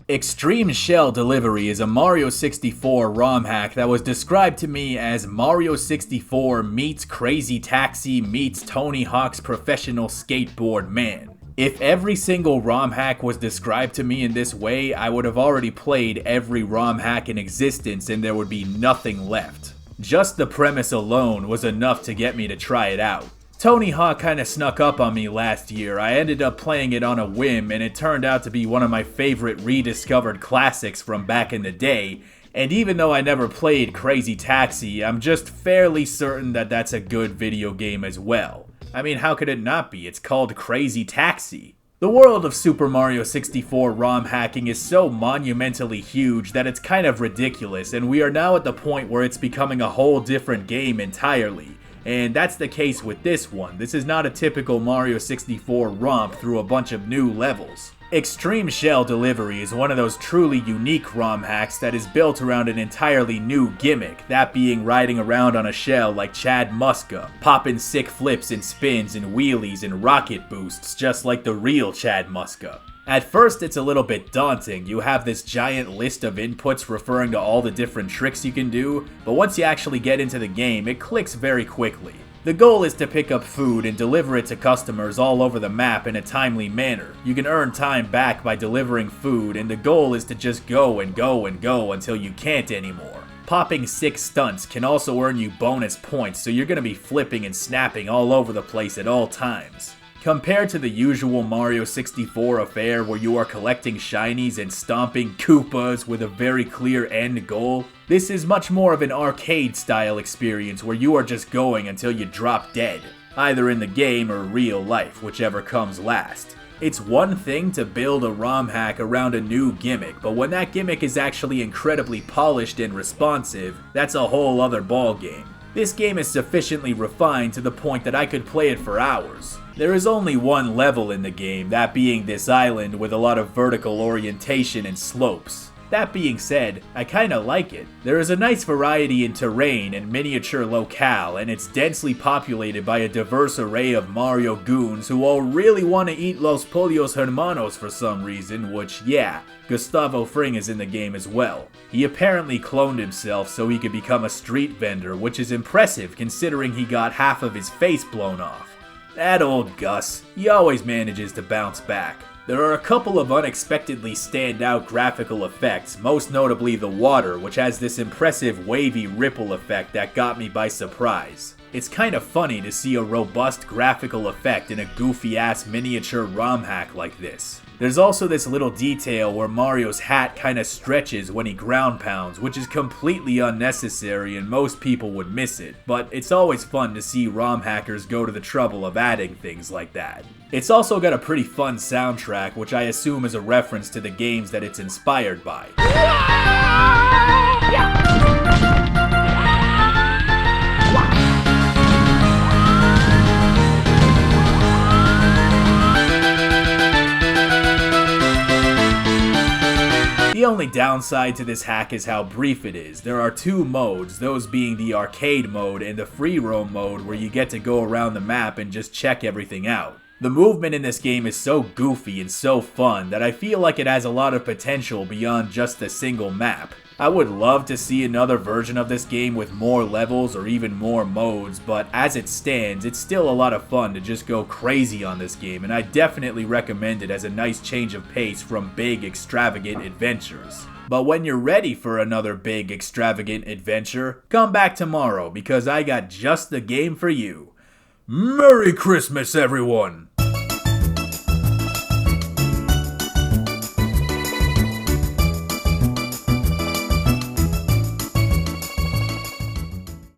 Extreme Shell Delivery is a Mario 64 ROM hack that was described to me as Mario 64 meets Crazy Taxi meets Tony Hawk's Professional Skateboard Man. If every single ROM hack was described to me in this way, I would have already played every ROM hack in existence and there would be nothing left. Just the premise alone was enough to get me to try it out. Tony Hawk kinda snuck up on me last year. I ended up playing it on a whim and it turned out to be one of my favorite rediscovered classics from back in the day. And even though I never played Crazy Taxi, I'm just fairly certain that that's a good video game as well. I mean, how could it not be? It's called Crazy Taxi. The world of Super Mario 64 ROM hacking is so monumentally huge that it's kind of ridiculous, and we are now at the point where it's becoming a whole different game entirely. And that's the case with this one. This is not a typical Mario 64 romp through a bunch of new levels. Extreme Shell Delivery is one of those truly unique ROM hacks that is built around an entirely new gimmick, that being riding around on a shell like Chad Muska, popping sick flips and spins and wheelies and rocket boosts just like the real Chad Muska. At first it's a little bit daunting. You have this giant list of inputs referring to all the different tricks you can do, but once you actually get into the game, it clicks very quickly. The goal is to pick up food and deliver it to customers all over the map in a timely manner. You can earn time back by delivering food, and the goal is to just go and go and go until you can't anymore. Popping sick stunts can also earn you bonus points, so you're going to be flipping and snapping all over the place at all times. Compared to the usual Mario 64 affair where you are collecting shinies and stomping Koopas with a very clear end goal, this is much more of an arcade-style experience where you are just going until you drop dead, either in the game or real life, whichever comes last. It's one thing to build a ROM hack around a new gimmick, but when that gimmick is actually incredibly polished and responsive, that's a whole other ballgame. This game is sufficiently refined to the point that I could play it for hours. There is only one level in the game, that being this island with a lot of vertical orientation and slopes. That being said, I kinda like it. There is a nice variety in terrain and miniature locale, and it's densely populated by a diverse array of Mario goons who all really want to eat Los Pollos Hermanos for some reason, which, yeah, Gustavo Fring is in the game as well. He apparently cloned himself so he could become a street vendor, which is impressive considering he got half of his face blown off. That old Gus, he always manages to bounce back. There are a couple of unexpectedly standout graphical effects, most notably the water, which has this impressive wavy ripple effect that got me by surprise. It's kinda funny to see a robust graphical effect in a goofy-ass miniature ROM hack like this. There's also this little detail where Mario's hat kinda stretches when he ground pounds, which is completely unnecessary and most people would miss it, but it's always fun to see ROM hackers go to the trouble of adding things like that. It's also got a pretty fun soundtrack, which I assume is a reference to the games that it's inspired by. The only downside to this hack is how brief it is. There are two modes, those being the arcade mode and the free roam mode where you get to go around the map and just check everything out. The movement in this game is so goofy and so fun that I feel like it has a lot of potential beyond just a single map. I would love to see another version of this game with more levels or even more modes, but as it stands, it's still a lot of fun to just go crazy on this game, and I definitely recommend it as a nice change of pace from big, extravagant adventures. But when you're ready for another big, extravagant adventure, come back tomorrow because I got just the game for you. Merry Christmas, everyone!